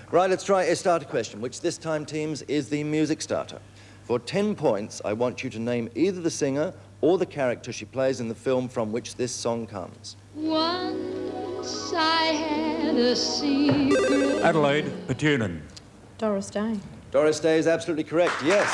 Right, let's try a starter question, which this time, teams, is the music starter. For 10 points, I want you to name either the singer or the character she plays in the film from which this song comes. Once I had a secret. Adelaide, Petunin. Doris Day. Doris Day is absolutely correct, yes.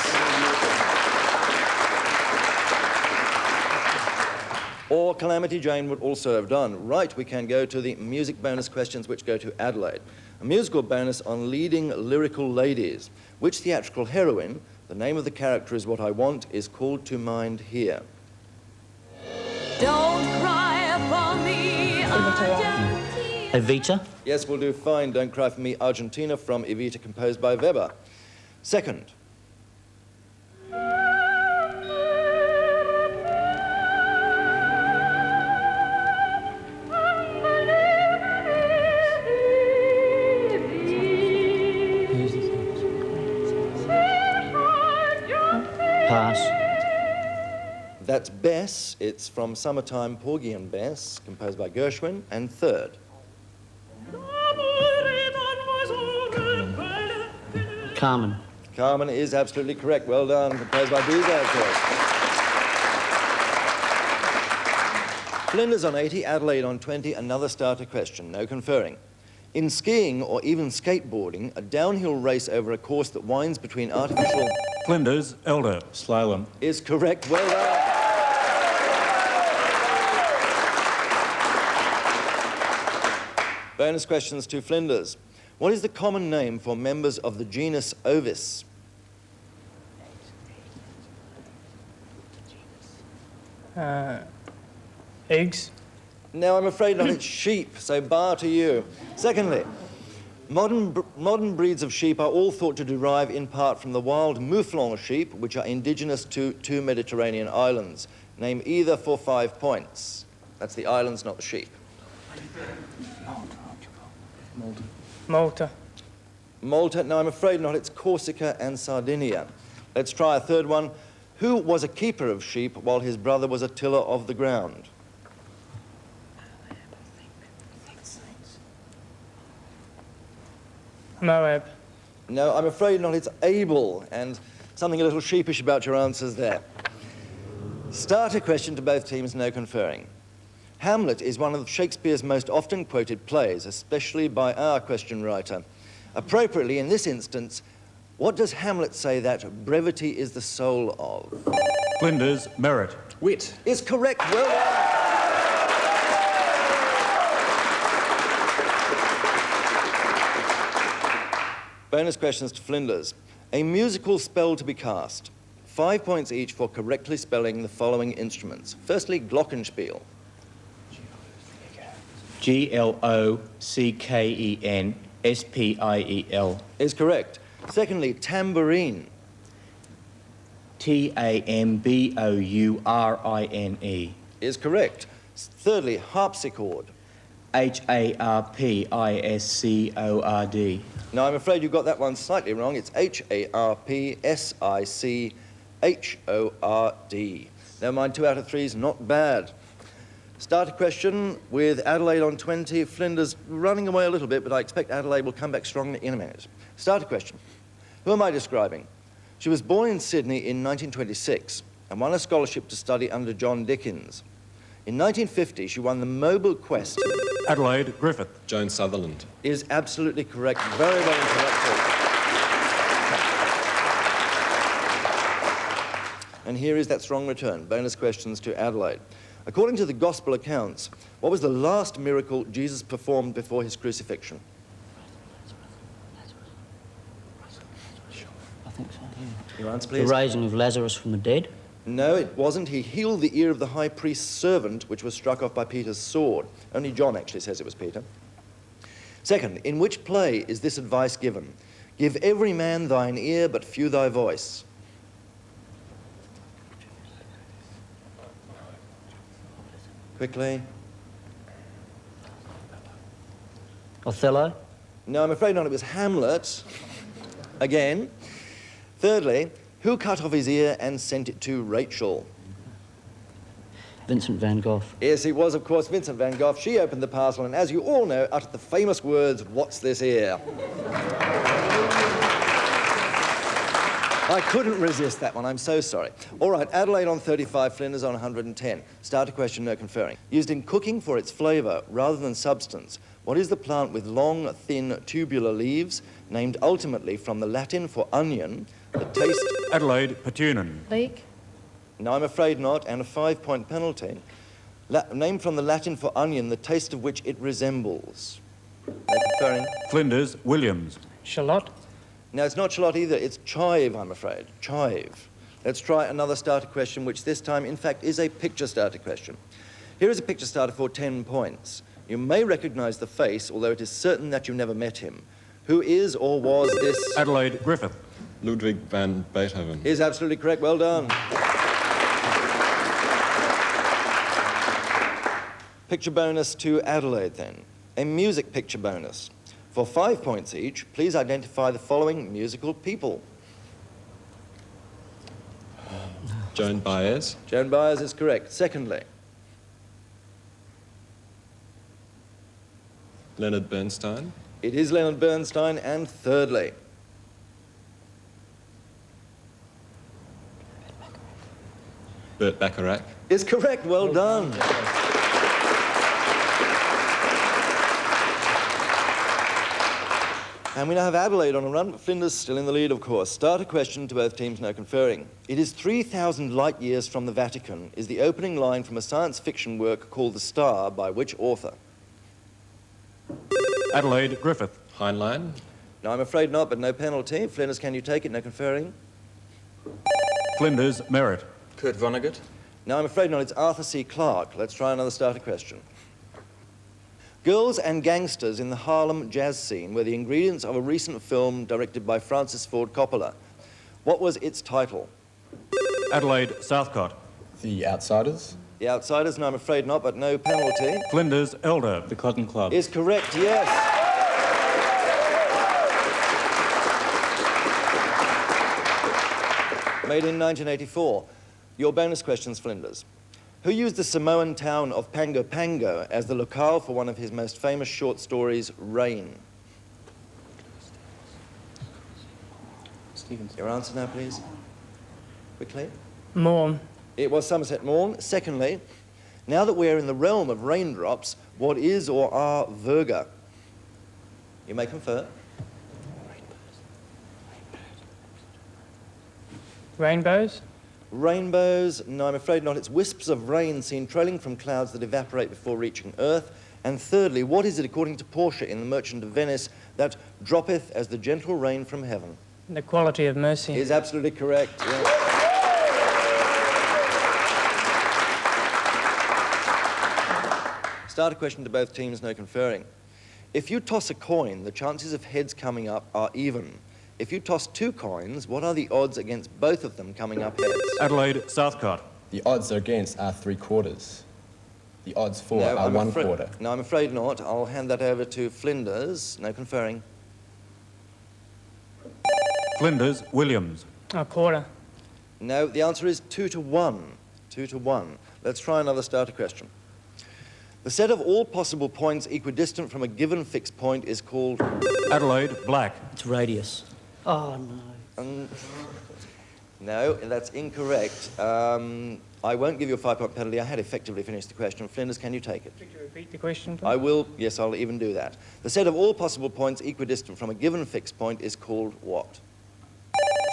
Or Calamity Jane would also have done. Right, we can go to the music bonus questions, which go to Adelaide. A musical bonus on leading lyrical ladies. Which theatrical heroine, the name of the character is what I want, is called to mind here? Don't cry for me, Argentina. Evita. Yes, we'll do fine. Don't Cry for Me, Argentina, from Evita, composed by Weber. Second. Pass. That's Bess. It's from Summertime, Porgy and Bess, composed by Gershwin. And third. Carmen. Carmen is absolutely correct. Well done. Composed by Bizet, of course. Flinders on 80, Adelaide on 20. Another starter question. No conferring. In skiing or even skateboarding, a downhill race over a course that winds between artificial... Flinders, Elder. Slalom. Is correct. Well done. Bonus questions to Flinders. What is the common name for members of the genus Ovis? Eggs. No, I'm afraid not. It's sheep, so bar to you. Secondly, modern breeds of sheep are all thought to derive in part from the wild mouflon sheep, which are indigenous to 2 Mediterranean islands. Name either for 5 points. That's the islands, not the sheep. Malta. Malta? No, I'm afraid not. It's Corsica and Sardinia. Let's try a third one. Who was a keeper of sheep while his brother was a tiller of the ground? Moab. No, I'm afraid not. It's Abel, and something a little sheepish about your answers there. Starter question to both teams, no conferring. Hamlet is one of Shakespeare's most often quoted plays, especially by our question writer. Appropriately, in this instance, what does Hamlet say that brevity is the soul of? Flinders, Merit. Wit. Is correct. Well done. Bonus questions to Flinders. A musical spell to be cast. 5 points each for correctly spelling the following instruments. Firstly, glockenspiel. Glockenspiel. Is correct. Secondly, tambourine. Tambourine. Is correct. Thirdly, harpsichord. Harpsicord. Now, I'm afraid you got that one slightly wrong. It's harpsichord. Never mind, 2 out of 3 is not bad. Starter question with Adelaide on 20. Flinders running away a little bit, but I expect Adelaide will come back strongly in a minute. Starter question. Who am I describing? She was born in Sydney in 1926 and won a scholarship to study under John Dickens. In 1950, she won the Mobile Quest. Adelaide, Griffith. Joan Sutherland. Is absolutely correct. Very well interrupted. And here is that strong return. Bonus questions to Adelaide. According to the Gospel accounts, what was the last miracle Jesus performed before his crucifixion? I think so, yeah. Your answer, please. The raising of Lazarus from the dead. No, it wasn't. He healed the ear of the high priest's servant, which was struck off by Peter's sword. Only John actually says it was Peter. Second, in which play is this advice given? Give every man thine ear, but few thy voice. Quickly. Othello. No, I'm afraid not. It was Hamlet. Again. Thirdly, who cut off his ear and sent it to Rachel? Vincent van Gogh. Yes, it was, of course, Vincent van Gogh. She opened the parcel and, as you all know, uttered the famous words, "What's this here?" I couldn't resist that one, I'm so sorry. All right, Adelaide on 35, Flinders on 110. Starter question, no conferring. Used in cooking for its flavour rather than substance, what is the plant with long, thin, tubular leaves, named ultimately from the Latin for onion, the taste... Adelaide, Petunin. Leek. No, I'm afraid not, and a 5-point penalty. Named from the Latin for onion, the taste of which it resembles. No conferring. Flinders, Williams. Shallot. No, it's not shallot either, it's chive, I'm afraid. Chive. Let's try another starter question, which this time, in fact, is a picture starter question. Here is a picture starter for 10 points. You may recognise the face, although it is certain that you never met him. Who is or was this? Adelaide, Griffith. Ludwig van Beethoven. Is absolutely correct, well done. Picture bonus to Adelaide then. A music picture bonus. For 5 points each, please identify the following musical people. Joan Baez. Joan Baez is correct. Secondly, Leonard Bernstein. it is Leonard Bernstein. And thirdly, Burt Bacharach. is correct. Well done. And we now have Adelaide on a run, but Flinders still in the lead, of course. Starter question to both teams, no conferring. It is 3,000 light years from the Vatican is the opening line from a science fiction work called The Star by which author? Adelaide, Griffith. Heinlein. No, I'm afraid not, but no penalty. Flinders, can you take it? No conferring. Flinders, Merritt. Kurt Vonnegut. No, I'm afraid not. It's Arthur C. Clarke. Let's try another starter question. Girls and gangsters in the Harlem jazz scene were the ingredients of a recent film directed by Francis Ford Coppola. What was its title? Adelaide, Southcott. The Outsiders. The Outsiders? No, I'm afraid not, but no penalty. Flinders, Elder. The Cotton Club. Is correct, yes. Made in 1984. Your bonus questions, Flinders. Who used the Samoan town of Pango Pango as the locale for one of his most famous short stories, Rain? Stevens. Your answer now, please. Quickly. Morn. It was Somerset Maugham. Secondly, now that we're in the realm of raindrops, what is or are virga? You may confer. Rainbows. Rainbows, no, I'm afraid not. It's wisps of rain seen trailing from clouds that evaporate before reaching Earth. And thirdly, what is it, according to Portia in The Merchant of Venice, that droppeth as the gentle rain from heaven? The quality of mercy. Is absolutely correct, yes. Starter question to both teams, no conferring. If you toss a coin, the chances of heads coming up are even. If you toss 2 coins, what are the odds against both of them coming up heads? Adelaide, Southcott. The odds against are 3/4. The odds for No, are I'm 1/4. No, I'm afraid not. I'll hand that over to Flinders. No conferring. Flinders, Williams. A quarter. No, the answer is 2-1. 2-1. Let's try another starter question. The set of all possible points equidistant from a given fixed point is called... Adelaide, Black. It's radius. Oh, no. No, that's incorrect. I won't give you a 5-point penalty. I had effectively finished the question. Flinders, can you take it? Could you repeat the question, please? I will. Yes, I'll even do that. The set of all possible points equidistant from a given fixed point is called what?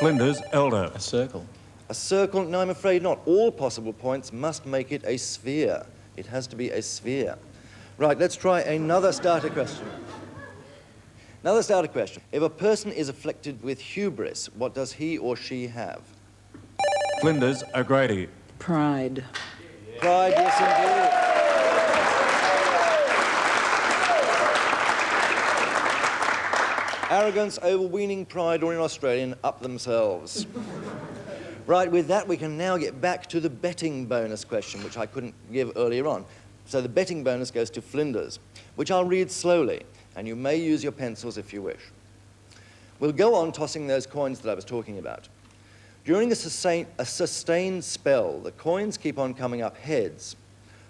Flinders, Elder. A circle. A circle? No, I'm afraid not. All possible points must make it a sphere. It has to be a sphere. Right, let's try another starter question. Another starter question. If a person is afflicted with hubris, what does he or she have? Flinders, O'Grady. Pride. Pride, yes indeed. Arrogance, overweening pride, or in Australian, up themselves. Right, with that we can now get back to the betting bonus question, which I couldn't give earlier on. So the betting bonus goes to Flinders, which I'll read slowly, and you may use your pencils if you wish. We'll go on tossing those coins that I was talking about. During a sustained spell, the coins keep on coming up heads.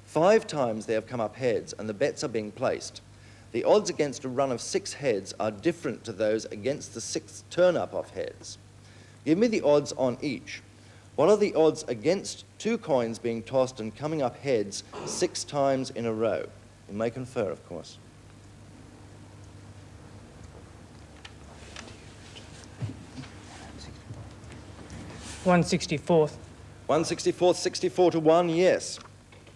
5 times they have come up heads, and the bets are being placed. The odds against a run of 6 heads are different to those against the 6th turn-up of heads. Give me the odds on each. What are the odds against 2 coins being tossed and coming up heads 6 times in a row? You may confer, of course. One 64th. 1/64, 64 to 1, yes.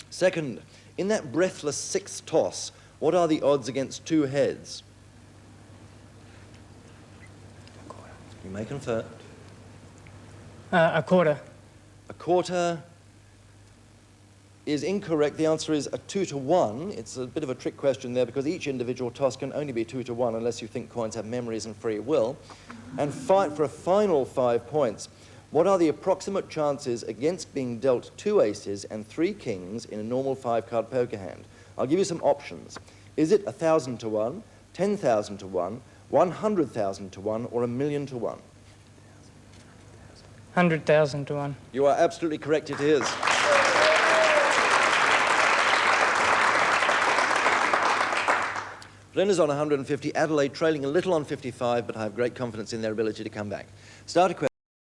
Second, in that breathless 6th toss, what are the odds against 2 heads? You may confer. A quarter. A quarter is incorrect. The answer is a 2 to 1. It's a bit of a trick question there because each individual toss can only be 2 to 1 unless you think coins have memories and free will. And fight for a final 5 points. What are the approximate chances against being dealt 2 aces and 3 kings in a normal 5-card poker hand? I'll give you some options. Is it 1,000 to 1, 10,000 to 1, 100,000 to 1, or 1,000,000 to 1? 100,000 to 1. You are absolutely correct, it is. Flinders on 150, Adelaide trailing a little on 55, but I have great confidence in their ability to come back. Start a question.